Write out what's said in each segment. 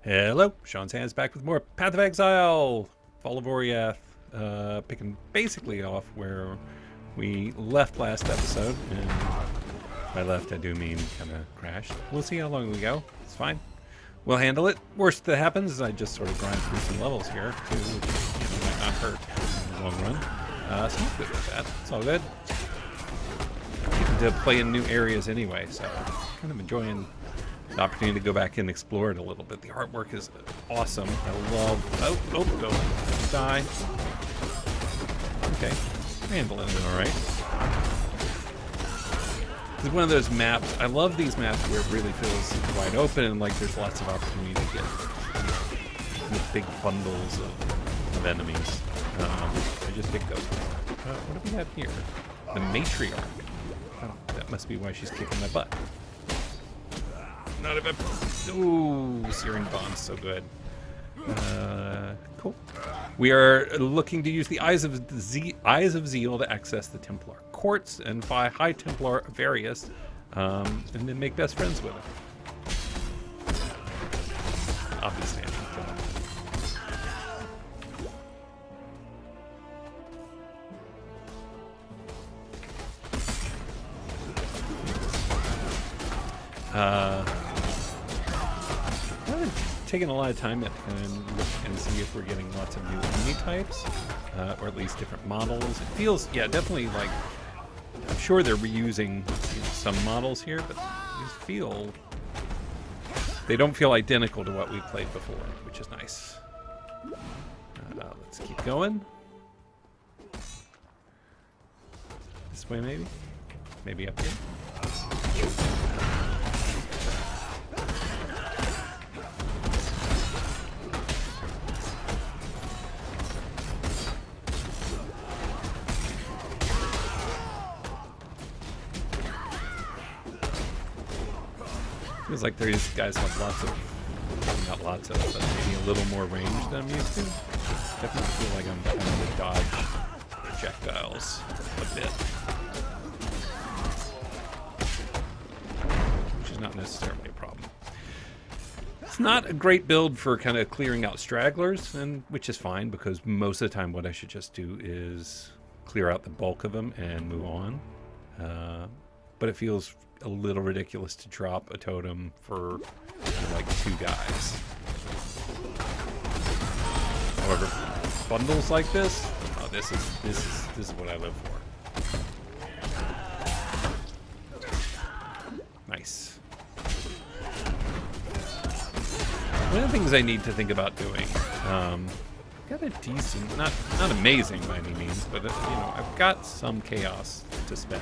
Hello, Sean's Hands back with more Path of Exile, Fall of Oriath, picking basically off where we left last episode, and by left I do mean kind of crashed. We'll see how long we go, it's fine. We'll handle it. Worst that happens is I just sort of grind through some levels here, too, which might not hurt in the long run. So I'm good with that, it's all good. To play in new areas anyway, so kind of enjoying the opportunity to go back and explore it a little bit. The artwork is awesome. I love... don't die. Okay, handling it all right. It's one of those maps. I love these maps where it really feels wide open and like there's lots of opportunity to get big bundles of enemies. I just picked those. What do we have here? The matriarch. Oh, that must be why she's kicking my butt. Not if I... Ooh, Searing Bond's so good. Cool. We are looking to use the Eyes of Zeal to access the Templar Courts and find High Templar Various, and then make best friends with him. Obviously, I can kill him. Taking a lot of time to kind of look and see if we're getting lots of new enemy types, or at least different models. It feels, yeah, definitely like, I'm sure they're reusing some models here, but these feel, they don't feel identical to what we played before, which is nice. Let's keep going. This way maybe? Maybe up here? Feels like these guys have lots of, not lots of, but maybe a little more range than I'm used to. Definitely feel like I'm trying to dodge projectiles a bit. Which is not necessarily a problem. It's not a great build for kind of clearing out stragglers, and which is fine because most of the time what I should just do is clear out the bulk of them and move on. But it feels a little ridiculous to drop a totem for like 2 guys. However, bundles like this, oh, this is what I live for. Nice. One of the things I need to think about doing, got a decent, not amazing by any means, but you know, I've got some chaos to spend.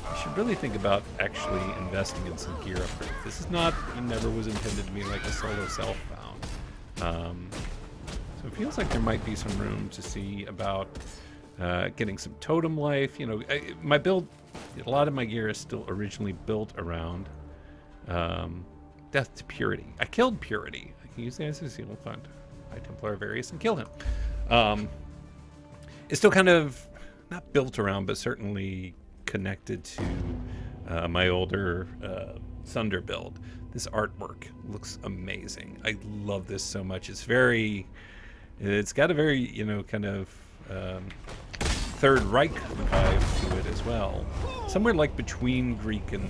I should really think about actually investing in some gear upgrades. This is not, it never was intended to be like a solo self-bound. So it feels like there might be some room to see about getting some totem life. You know, my build, a lot of my gear is still originally built around Death to Purity. I killed Purity. I can use the Eyes of Zeal, find High Templar Various and kill him. It's still kind of, not built around, but certainly connected to my older Sunder build. This artwork looks amazing. I love this so much. It's got a very, you know, kind of Third Reich vibe to it as well. Somewhere like between Greek and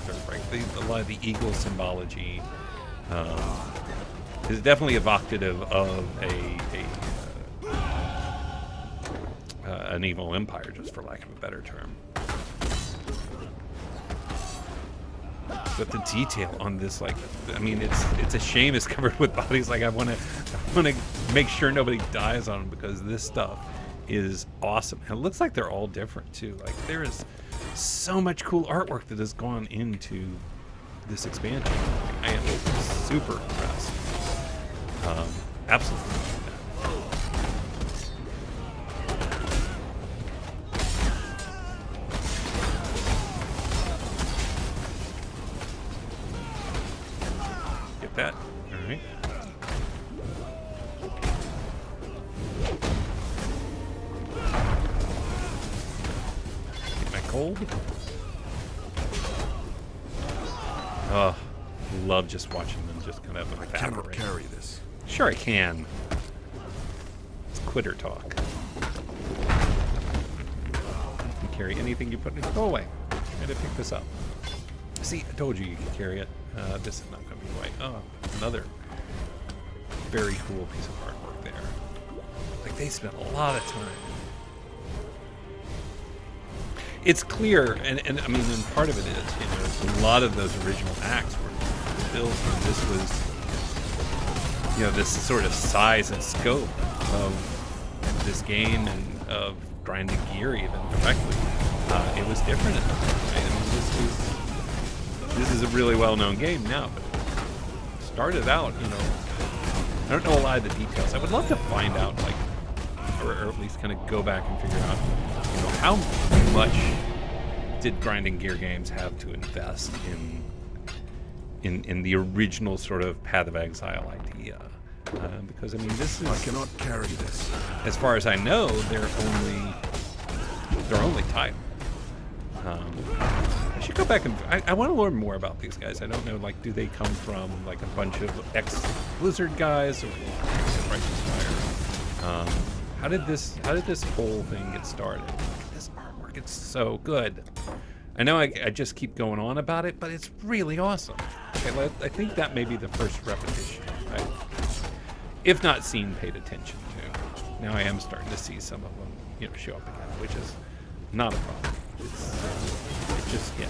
Third Reich. A lot of the eagle symbology is definitely evocative of an evil empire, just for lack of a better term. But the detail on this, like, I mean, it's a shame it's covered with bodies. Like, I want to make sure nobody dies on them because this stuff is awesome. And it looks like they're all different too. Like, there is so much cool artwork that has gone into this expansion. I am super impressed. Absolutely. That. All right. Get my cold. Oh, love just watching them just kind of evaporate. I cannot carry this. Sure I can. It's quitter talk. You can carry anything you put in it. Go away. Try to pick this up. See, I told you could carry it. This is not going to be away. Oh, another very cool piece of artwork there. Like, they spent a lot of time. It's clear, and I mean, and part of it is, you know, a lot of those original acts were built, and this was, you know, this sort of size and scope of this game and of grinding gear even directly. It was different enough, right? I mean, this is a really well-known game now, but it started out, you know, I don't know a lot of the details. I would love to find out, like, or at least kind of go back and figure out, you know, how much did grinding gear games have to invest in the original sort of Path of Exile idea? Because I mean, this is, I cannot carry this. as far as I know, they're only title. I should go back and I want to learn more about these guys. I don't know, like, do they come from like a bunch of ex-Blizzard guys or Righteous Fire? How did this whole thing get started? Look at this artwork, it's so good. I know I just keep going on about it, but it's really awesome. Okay, I think that may be the first repetition I've, if not seen, paid attention to. Now I am starting to see some of them, you know, show up again, which is not a problem. It's just, yeah.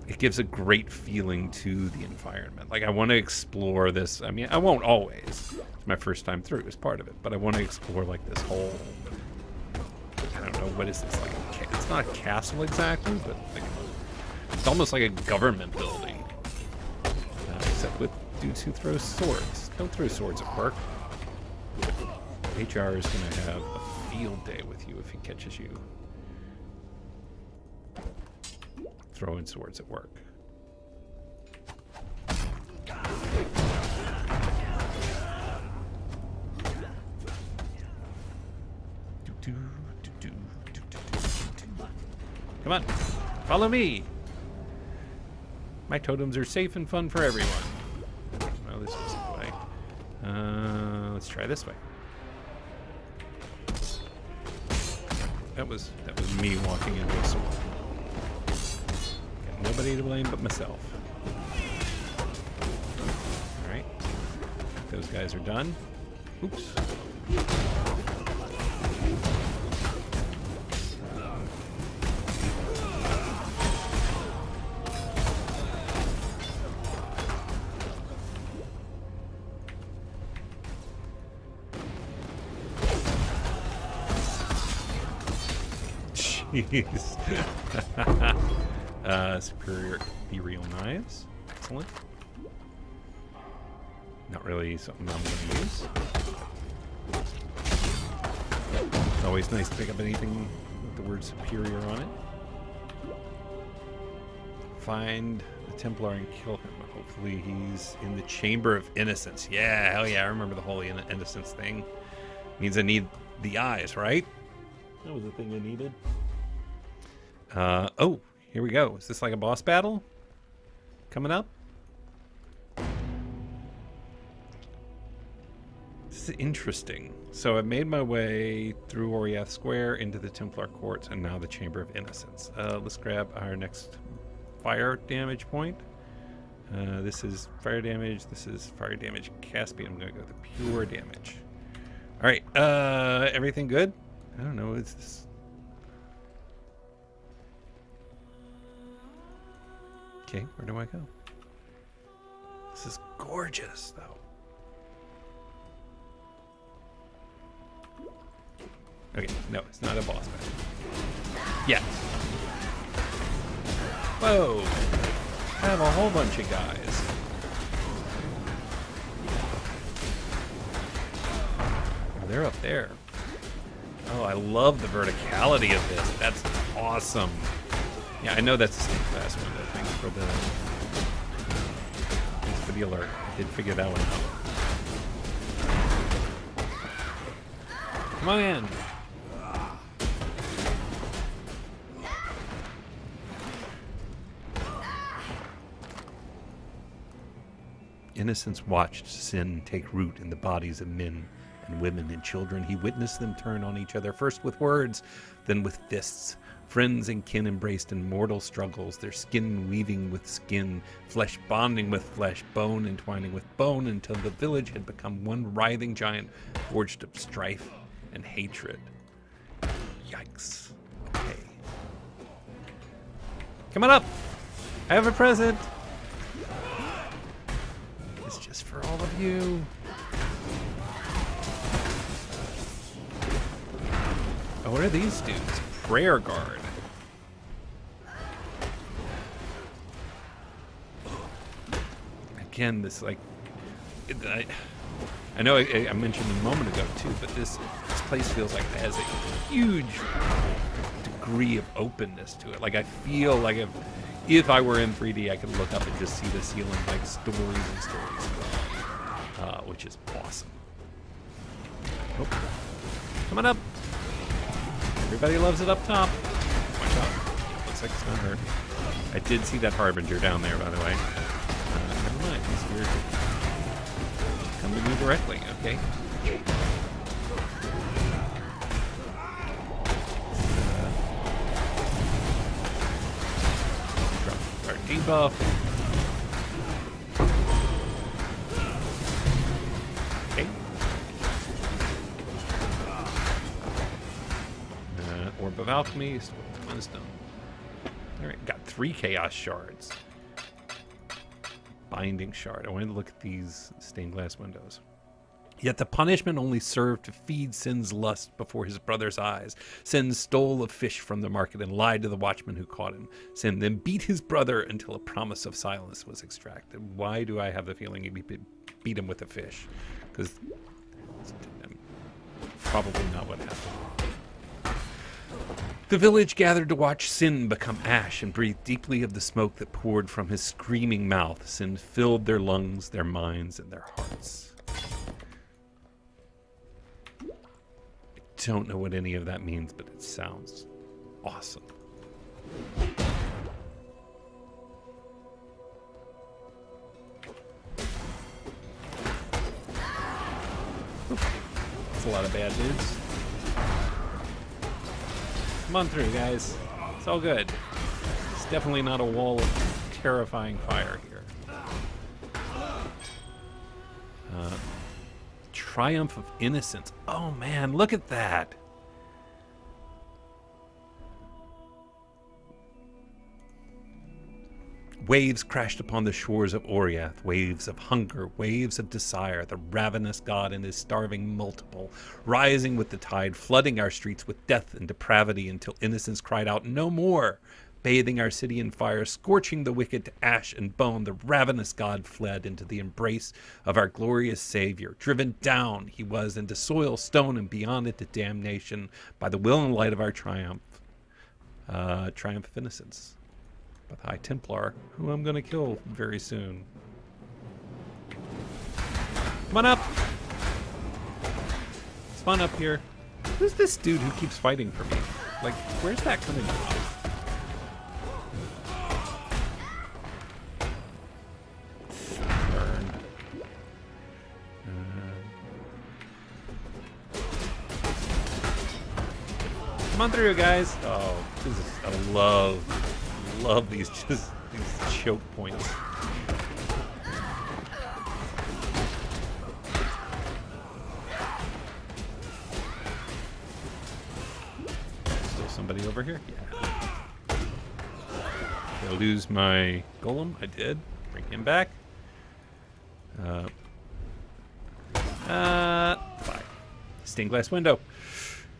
It gives a great feeling to the environment. Like, I want to explore this. I mean, I won't always. It's my first time through is part of it, but I want to explore like this whole, I don't know, what is this, like it's not a castle exactly, but like, it's almost like a government building, except with dudes who throw swords. Don't throw swords at work. HR is going to have a field day with you if he catches you throwing swords at work. Come on, follow me. My totems are safe and fun for everyone. Well, this was the way. Let's try this way. That was me walking into a sword. Got nobody to blame but myself. All right, those guys are done. Oops. Jeez. Superior ethereal knives. Excellent. Not really something I'm going to use. It's always nice to pick up anything with the word superior on it. Find the Templar and kill him. Hopefully he's in the Chamber of Innocence. Yeah, hell yeah, I remember the whole Innocence thing. Means I need the eyes, right? That was the thing I needed. Oh, here we go. Is this like a boss battle coming up? This is interesting. So I made my way through Oriath Square into the Templar Courts and now the Chamber of Innocence. Let's grab our next fire damage point. This is fire damage. This is fire damage Caspian. I'm going to go with the pure damage. All right. Everything good? I don't know. Is this... Okay, where do I go? This is gorgeous, though. Okay, no, it's not a boss battle. Yet. Whoa! I have a whole bunch of guys. Oh, they're up there. Oh, I love the verticality of this. That's awesome. Yeah, I know that's a sneak fast window. Thanks for the alert. I did figure that one out. Come on in. Innocence watched sin take root in the bodies of men and women and children. He witnessed them turn on each other, first with words, then with fists. Friends and kin embraced in mortal struggles, their skin weaving with skin, flesh bonding with flesh, bone entwining with bone, until the village had become one writhing giant forged of strife and hatred. Yikes. Okay. Come on up! I have a present! It's just for all of you. Oh, what are these dudes? Prayer Guard. Again, this I know I mentioned a moment ago too, but this place feels like it has a huge degree of openness to it. Like I feel like if I were in 3D, I could look up and just see the ceiling like stories and stories, which is awesome. Oh, come on up. Everybody loves it up top. Watch out. Looks like it's gonna hurt. I did see that Harbinger down there, by the way. Never mind. He's here. Come to me directly, okay? Drop our debuff. Okay. Orb of Alchemy, Sword of Wisdom. Alright, got 3 Chaos Shards. Binding Shard. I wanted to look at these stained glass windows. Yet the punishment only served to feed Sin's lust before his brother's eyes. Sin stole a fish from the market and lied to the watchman who caught him. Sin then beat his brother until a promise of silence was extracted. Why do I have the feeling he beat him with a fish? Because probably not what happened. The village gathered to watch Sin become ash and breathe deeply of the smoke that poured from his screaming mouth. Sin filled their lungs, their minds, and their hearts. I don't know what any of that means, but it sounds awesome. That's a lot of bad dudes. Come on through, guys. It's all good. It's definitely not a wall of terrifying fire here. Triumph of Innocence. Oh man, look at that. Waves crashed upon the shores of Oriath, waves of hunger, waves of desire, the ravenous god and his starving multiple, rising with the tide, flooding our streets with death and depravity until Innocence cried out, "No more!" Bathing our city in fire, scorching the wicked to ash and bone, the ravenous god fled into the embrace of our glorious Savior. Driven down he was into soil, stone, and beyond it to damnation by the will and light of our triumph. Triumph of Innocence. By the High Templar, who I'm going to kill very soon. Come on up! It's fun up here. Who's this dude who keeps fighting for me? Like, where's that coming from? Burned. Come on through, guys. Oh, this is, I love these choke points. Still somebody over here? Yeah. Did I lose my golem? I did. Bring him back. Bye. Stained glass window.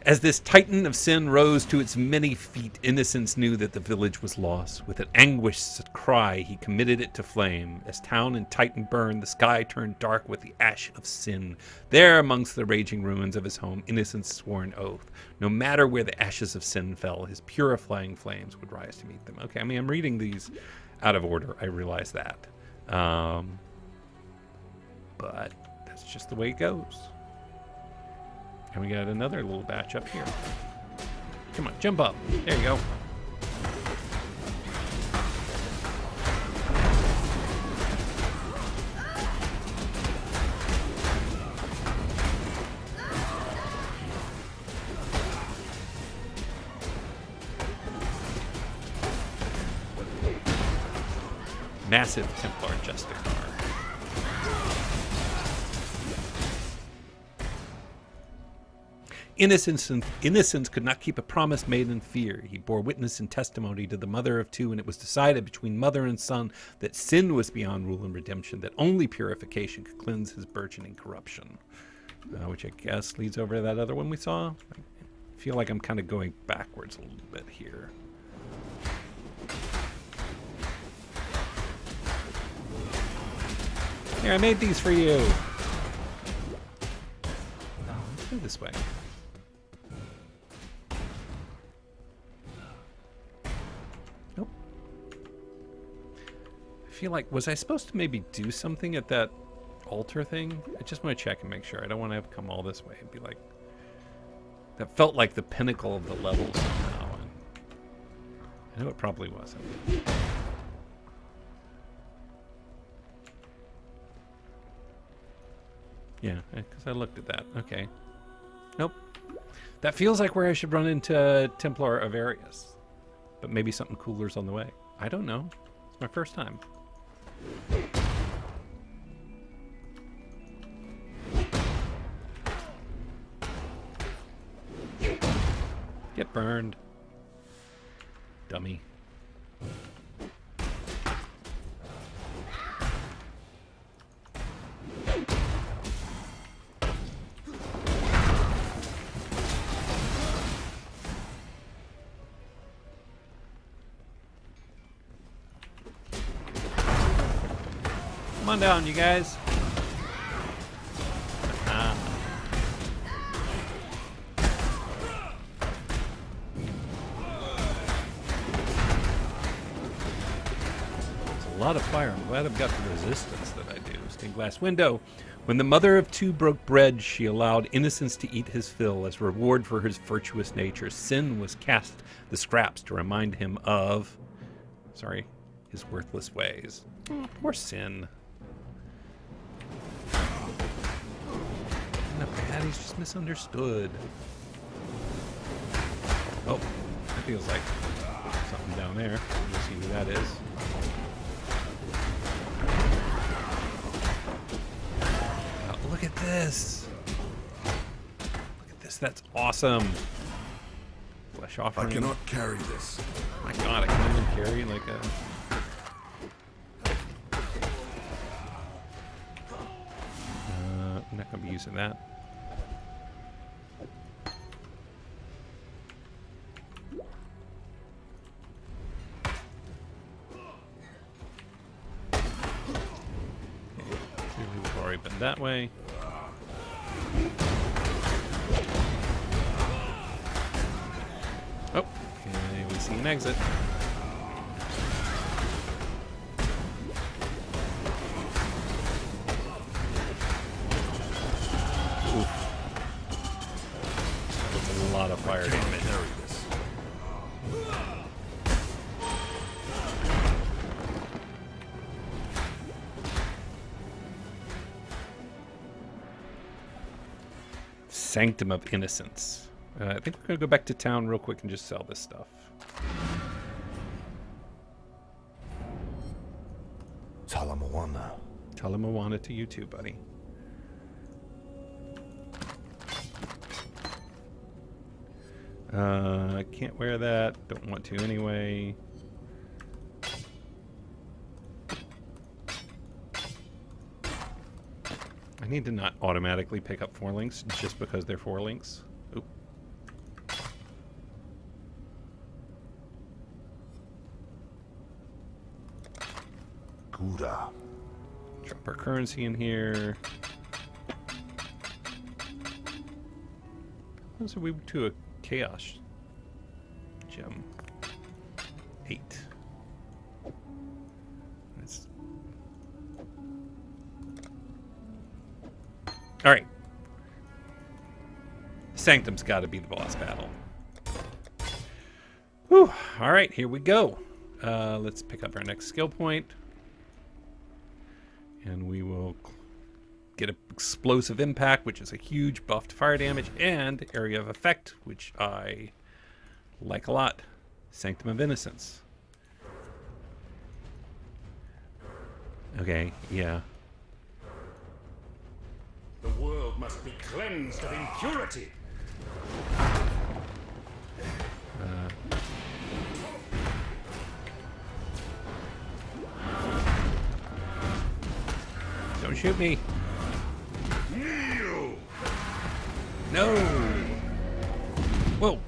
As this titan of sin rose to its many feet, Innocence knew that the village was lost. With an anguished cry, he committed it to flame. As town and titan burned, the sky turned dark with the ash of sin. There, amongst the raging ruins of his home, Innocence swore an oath. No matter where the ashes of sin fell, his purifying flames would rise to meet them. Okay, I mean, I'm reading these out of order. I realize that. But that's just the way it goes. And we got another little batch up here. Come on, jump up. There you go. Massive Templar Justicar. Innocence could not keep a promise made in fear. He bore witness and testimony to the mother of two, and it was decided between mother and son that sin was beyond rule and redemption, that only purification could cleanse his burgeoning corruption. Which I guess leads over to that other one we saw. I feel like I'm kind of going backwards a little bit here. Here, I made these for you. Let's go this way. Nope. I feel like, was I supposed to maybe do something at that altar thing? I just want to check and make sure. I don't want to have come all this way and be like, that felt like the pinnacle of the level somehow. And I know it probably wasn't. Yeah, because I looked at that. Okay. Nope. That feels like where I should run into Templar of Oriath. But maybe something cooler's on the way. I don't know. It's my first time. Get burned. Dummy. Come on down, you guys. A lot of fire. I'm glad I've got the resistance that I do. Stained glass window. When the mother of two broke bread, she allowed innocence to eat his fill as reward for his virtuous nature. Sin was cast the scraps to remind him of, his worthless ways. Oh, poor Sin. Not bad. He's just misunderstood. Oh, that feels like something down there. We'll see who that is. Look at this. Look at this. That's awesome. Flesh offering. I cannot carry this. My God, I can't even carry like a... I'm not going to be using that. We've already been that way. Oh, okay, we see an exit. Oof. That's a lot of fire damage. Carry this. Sanctum of Innocence. I think we're going to go back to town real quick and just sell this stuff. Talamoana. Talamoana to you too, buddy. I can't wear that. Don't want to anyway. I need to not automatically pick up 4 links just because they're 4 links. Oop. Gouda. Drop our currency in here. So we to a chaos gem. 8. That's... All right. Sanctum's got to be the boss battle. Whew. All right, here we go. Let's pick up our next skill point. And we will get an explosive impact, which is a huge buff to fire damage, and area of effect, which I like a lot. Sanctum of Innocence. Okay, yeah. The world must be cleansed of impurity. Don't shoot me. Kneel! No. Whoa.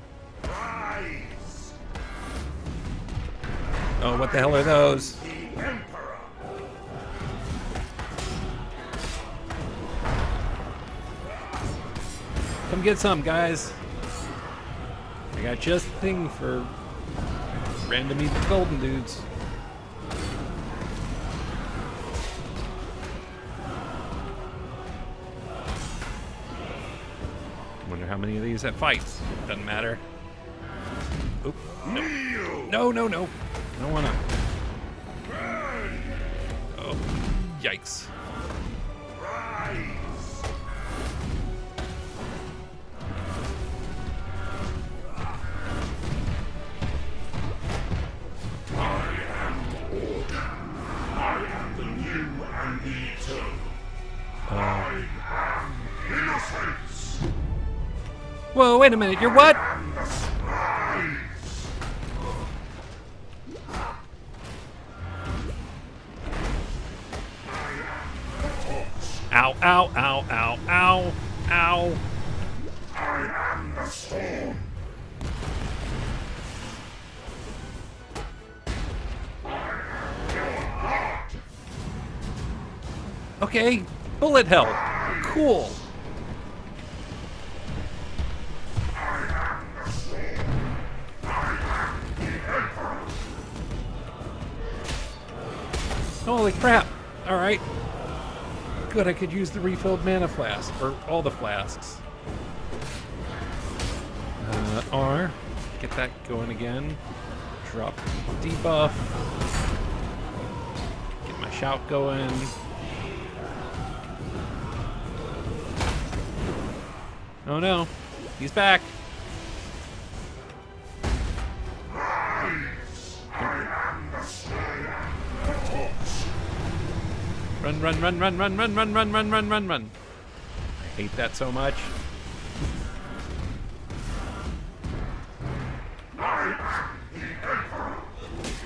Rise! Oh, what the hell are those? The Emperor! Come get some, guys. I got just the thing for random evil golden dudes. Wonder how many of these that fights. Doesn't matter. Oop. No. No, no, no. I don't wanna. Oh, yikes. Rise! I am the new and the eternal. I am innocence. Whoa, wait a minute. You're what? Rise! Ow, ow, ow, ow, ow, ow. I am the storm. Okay, bullet hell. Cool. Holy crap. Alright. Good, I could use the refilled mana flask. Or all the flasks. R. Get that going again. Drop debuff. Get my shout going. Oh no. He's back. Run, run, run, run, run, run, run, run, run, run, run, run. I hate that so much.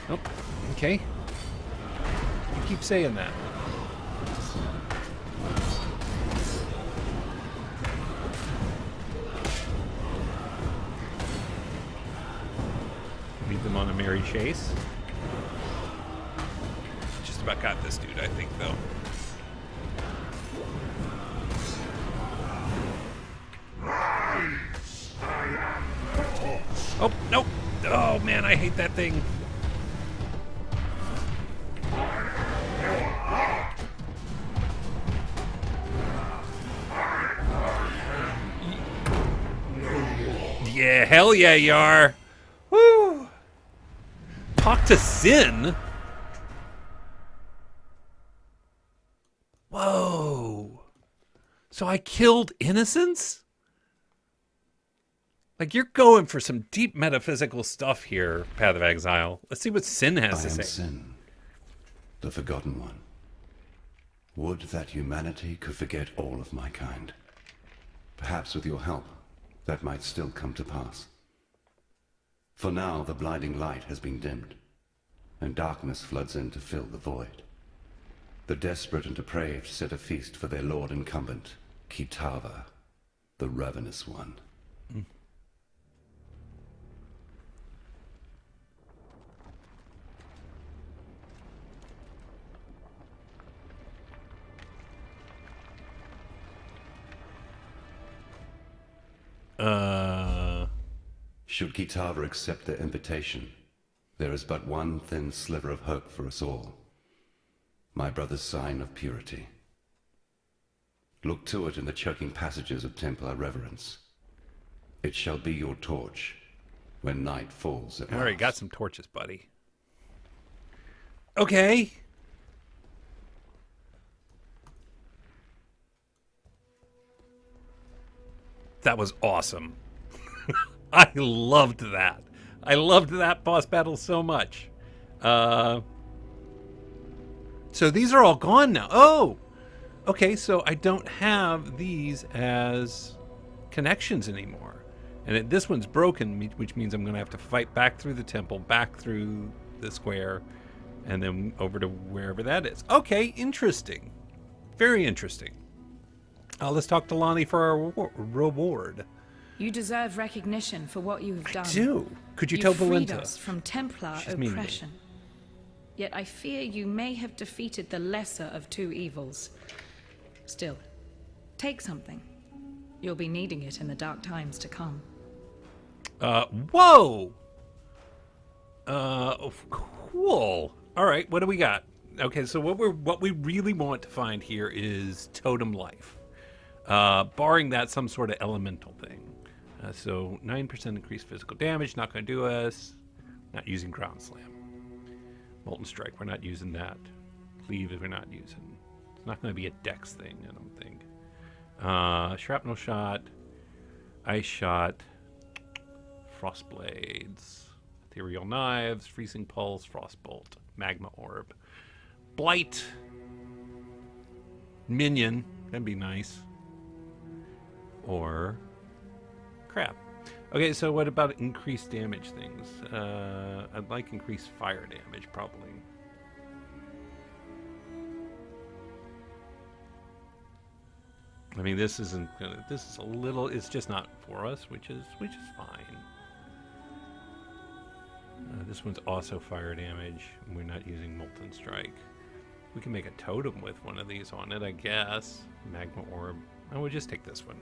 Oh, okay. You keep saying that. Lead them on a merry chase. Just about got this dude, I think, though. Oh, nope. Oh, man, I hate that thing. Yeah, hell yeah, you are. Woo! Talk to Sin? Whoa. So I killed innocents? Like, you're going for some deep metaphysical stuff here, Path of Exile. Let's see what Sin has to I am say. Sin, the Forgotten One. Would that humanity could forget all of my kind. Perhaps with your help, that might still come to pass. For now, the blinding light has been dimmed, and darkness floods in to fill the void. The desperate and depraved set a feast for their lord incumbent, Kitava, the Ravenous One. Should Kitava accept their invitation, there is but one thin sliver of hope for us all. My brother's sign of purity. Look to it in the choking passages of Templar reverence. It shall be your torch when night falls at last. I already got some torches, buddy. Okay. That was awesome. I loved that. I loved that boss battle so much. So these are all gone now. Oh! Okay, so I don't have these as connections anymore. And this one's broken, which means I'm going to have to fight back through the temple, back through the square, and then over to wherever that is. Okay, interesting. Very interesting. Let's talk to Lonnie for our reward. You deserve recognition for what you have done. I do. Could you You tell freed Belinda? us from Templar She's mean to me. oppression. Yet I fear you may have defeated the lesser of two evils. Still, take something. You'll be needing it in the dark times to come. Whoa! Cool. All right, what do we got? Okay, so what we really want to find here is totem life. Barring that, some sort of elemental thing. So 9% increased physical damage, not going to do us. Not using ground slam. Molten strike, we're not using that. Cleave, we're not using. It's not going to be a dex thing, I don't think. Shrapnel shot, ice shot, frost blades, ethereal knives, freezing pulse, frostbolt, magma orb, blight, minion. That'd be nice. Or crap. Okay, so what about increased damage things? I'd like increased fire damage, probably. I mean, this isn't gonna. This is a little. It's just not for us, which is fine. This one's also fire damage. We're not using molten strike. We can make a totem with one of these on it, I guess. Magma orb. Oh, we'll just take this one.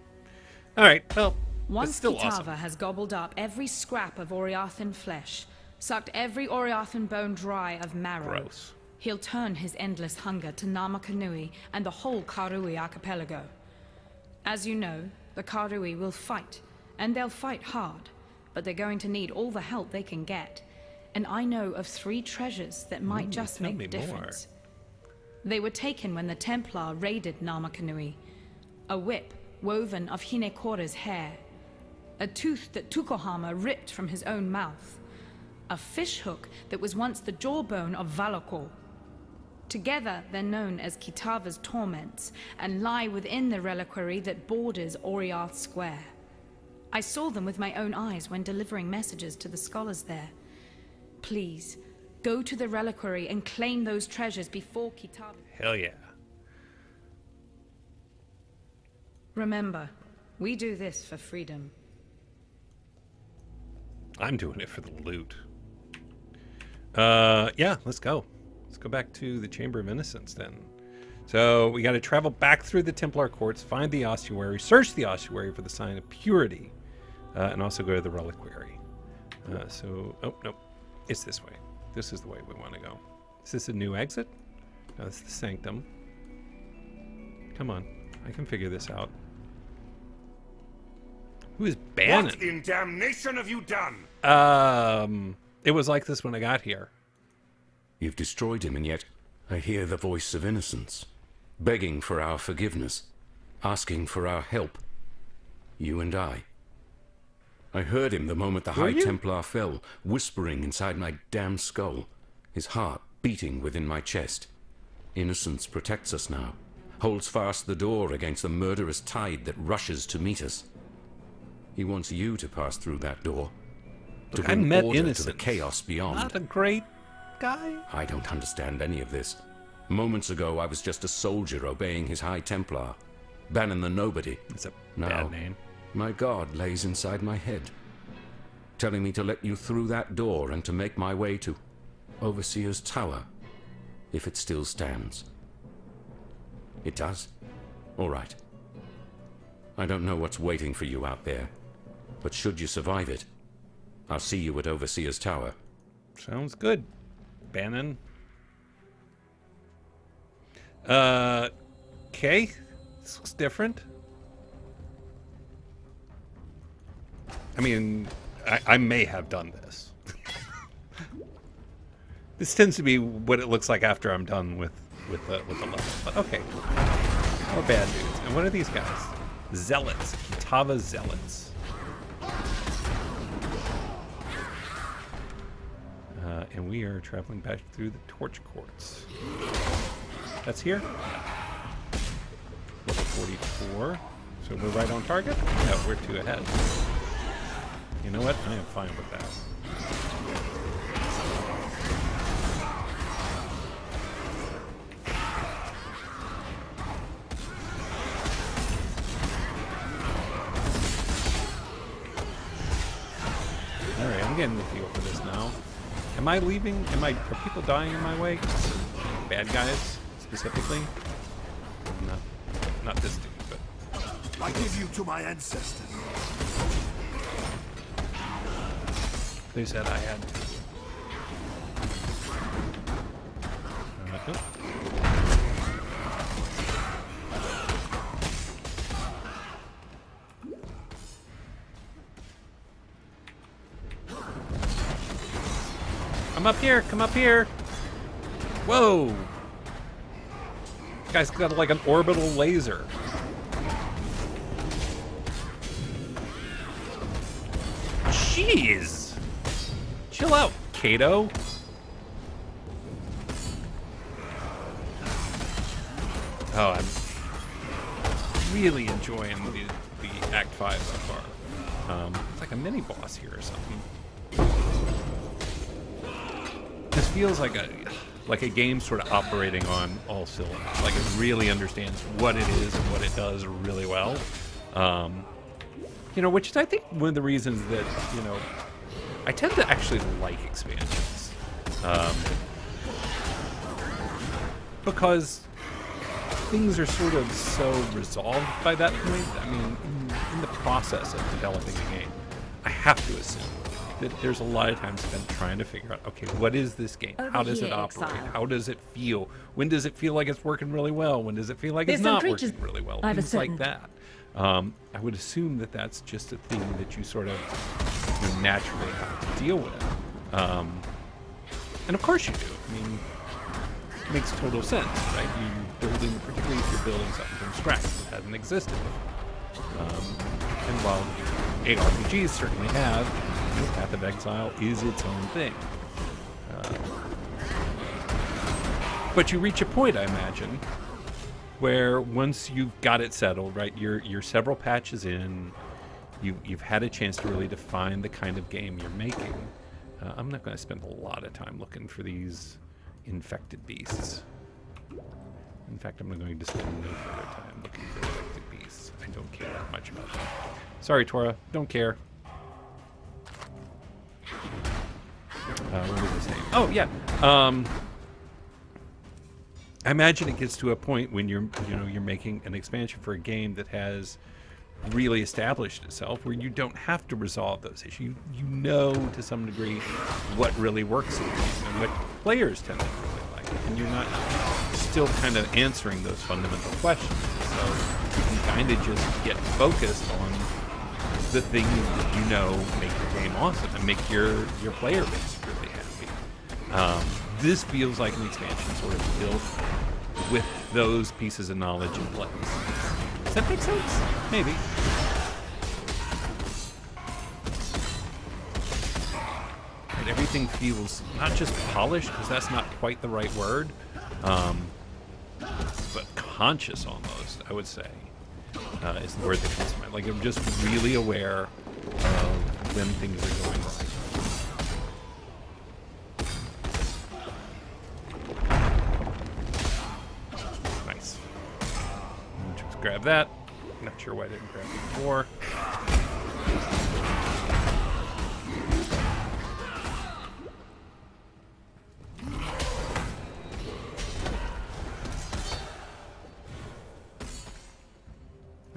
All right. Well, it's Once still Kitava awesome. has gobbled up every scrap of Oriathan flesh, sucked every Oriathan bone dry of marrow, Gross. he'll turn his endless hunger to Namakanui and the whole Karui archipelago. As you know, the Karui will fight, and they'll fight hard, but they're going to need all the help they can get. And I know of 3 treasures that might just tell make me the difference. They were taken when the Templar raided Namakanui. A whip woven of Hinekora's hair, a tooth that Tukohama ripped from his own mouth, a fishhook that was once the jawbone of Valakor. Together, they're known as Kitava's torments, and lie within the reliquary that borders Oriath Square. I saw them with my own eyes when delivering messages to the scholars there. Please, go to the reliquary and claim those treasures before Kitava... Hell yeah. Remember, we do this for freedom. I'm doing it for the loot. Yeah, let's go. Let's go back to the Chamber of Innocence then. So we got to travel back through the Templar courts, find the ossuary, search the ossuary for the sign of purity, and also go to the reliquary. Oh, no, it's this way. This is the way we want to go. Is this a new exit? No, this is the sanctum. Come on, I can figure this out. Who is Bannon? What in damnation have you done? It was like this when I got here. You've destroyed him, and yet I hear the voice of innocence, begging for our forgiveness, asking for our help. You and I. I heard him the moment the High Templar fell, whispering inside my damned skull, his heart beating within my chest. Innocence protects us now, holds fast the door against the murderous tide that rushes to meet us. He wants you to pass through that door, to Look, I bring met order to Innocence. the chaos beyond. Not a great guy. I don't understand any of this. Moments ago, I was just a soldier obeying his High Templar, Bannon the Nobody. It's a Now, bad name. my God lays inside my head, telling me to let you through that door and to make my way to Overseer's Tower, if it still stands. It does? All right. I don't know what's waiting for you out there, but should you survive it, I'll see you at Overseer's Tower. Sounds good, Bannon. Okay. This looks different. I mean, I may have done this. This tends to be what it looks like after I'm done with the level. But okay. More bad dudes. And what are these guys? Zealots. Kitava Zealots. And we are traveling back through the torch courts. That's here? Level 44. So we're right on target? No, we're 2 ahead. You know what? I am fine with that. Alright, I'm getting the feel for this now. Am I leaving? Are people dying in my way? Bad guys, specifically? Not this dude, but... I give you to my ancestors. They said I had. Oop. I'm up here. Come up here. Whoa. This guy's got like an orbital laser. Jeez. Chill out, Kato. Oh, I'm really enjoying the Act 5 so far. It's like a mini boss here or something. This feels like a game sort of operating on all cylinders. Like it really understands what it is and what it does really well. Which is I think one of the reasons that I tend to actually like expansions, because things are sort of so resolved by that point. I mean, in the process of developing a game, I have to assume that there's a lot of time spent trying to figure out, okay, what is this game? How does it operate? Exile. How does it feel? When does it feel like it's working really well? When does it feel like it's not working really well? Things like that. I would assume that that's just a thing that you sort of naturally have to deal with. And of course you do. I mean, it makes total sense, right? Particularly if you're building something from scratch that hasn't existed before. And while ARPGs certainly have, Path of Exile is its own thing. But you reach a point, I imagine, where once you've got it settled, right, you're several patches in, you've had a chance to really define the kind of game you're making. I'm not going to spend a lot of time looking for these infected beasts. In fact, I'm going to spend no further time looking for infected beasts. I don't care that much about them. Sorry, Tora, don't care. What was I saying? Oh, yeah. I imagine it gets to a point when you're making an expansion for a game that has really established itself, where you don't have to resolve those issues. You know to some degree what really works in this and what players tend to really like, and you're not still kind of answering those fundamental questions. So you can kind of just get focused on the things that make your game awesome and make your player base really happy. This feels like an expansion sort of built with those pieces of knowledge in place. Does that make sense? Maybe. And everything feels not just polished, because that's not quite the right word, but conscious almost, I would say, is the word that comes to mind. Like, I'm just really aware of when things are going right. Grab that. Not sure why I didn't grab it before.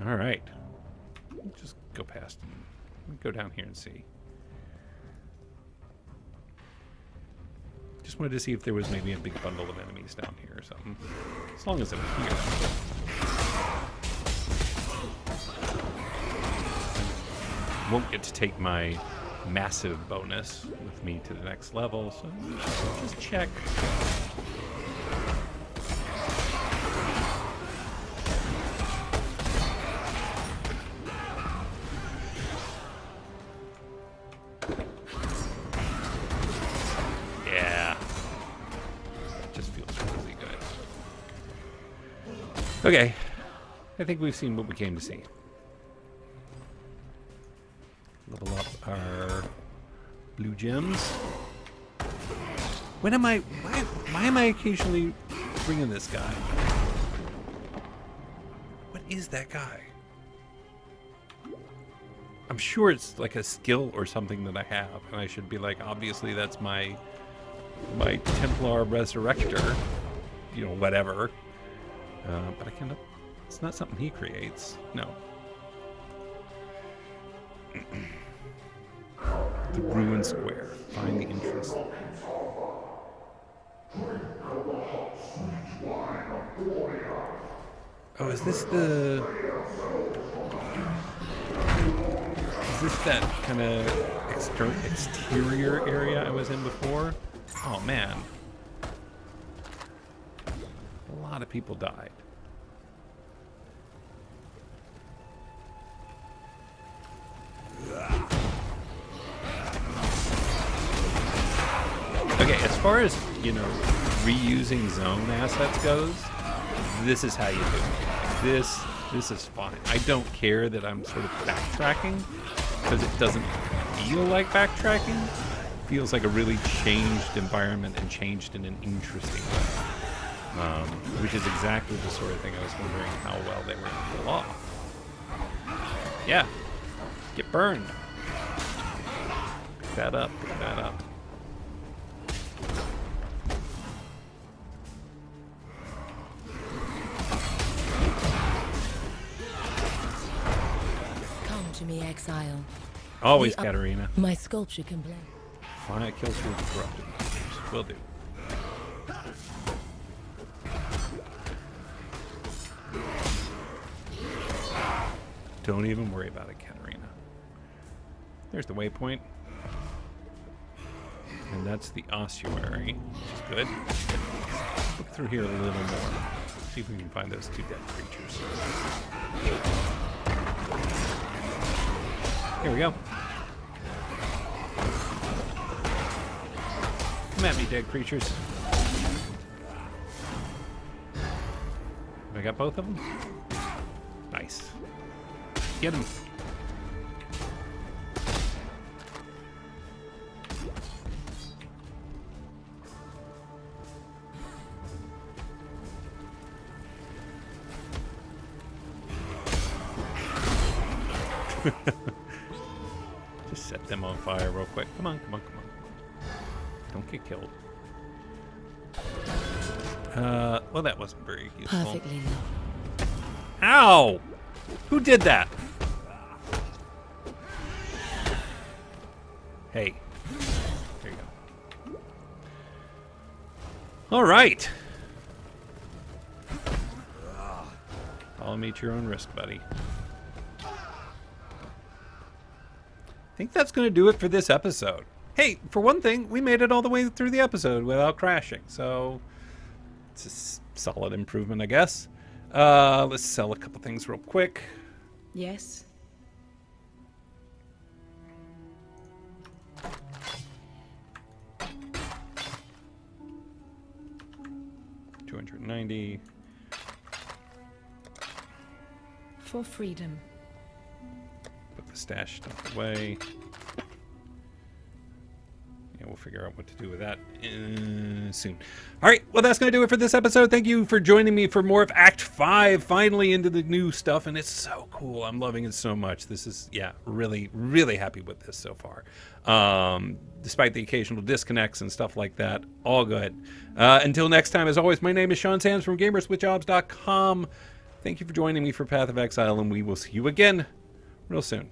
All right. Just go past and go down here and see. Just wanted to see if there was maybe a big bundle of enemies down here or something. As long as it was here. Won't get to take my massive bonus with me to the next level, so just check. Yeah. Just feels really good. Okay. I think we've seen what we came to see. Level up our blue gems. When am I... Why am I occasionally bringing this guy? What is that guy? I'm sure it's like a skill or something that I have, and I should be like, obviously that's my Templar Resurrector, you know, whatever. But I can't. It's not something he creates. No. The Ruin Square. Find the entrance. Oh, is this the... Is this that kind of exterior area I was in before? Oh, man. A lot of people died. Okay, as far as, you know, reusing zone assets goes, this is how you do it. This is fine. I don't care that I'm sort of backtracking, because it doesn't feel like backtracking. It feels like a really changed environment and changed in an interesting way. Which is exactly the sort of thing I was wondering how well they were going to pull off. Yeah. Get burned. Pick that up. Pick that up. Come to me, Exile. Always, Katarina. My sculpture can blend. Fine, kill through the corrupted monsters. Will do. Don't even worry about it, Katarina. There's the waypoint. And that's the ossuary, which is good. Look through here a little more. See if we can find those two dead creatures. Here we go. Come at me, dead creatures. Have I got both of them? Nice. Get him. Just set them on fire real quick. Come on, come on, come on. Don't get killed. Well, that wasn't very useful. Perfectly lovely. Ow! Who did that? Hey. There you go. All right. Follow me at your own risk, buddy. I think that's going to do it for this episode. Hey, for one thing, we made it all the way through the episode without crashing, so it's a solid improvement, I guess. Let's sell a couple things real quick. Yes. $290. For freedom. Put the stash stuff away. Yeah, we'll figure out what to do with that soon. All right, well, that's going to do it for this episode. Thank you for joining me for more of Act 5, finally into the new stuff, and it's so cool. I'm loving it so much. This is, yeah, really, really happy with this so far. Despite the occasional disconnects and stuff like that, all good. Until next time, as always, my name is Sean Sands from GamersWithJobs.com. Thank you for joining me for Path of Exile, and we will see you again real soon.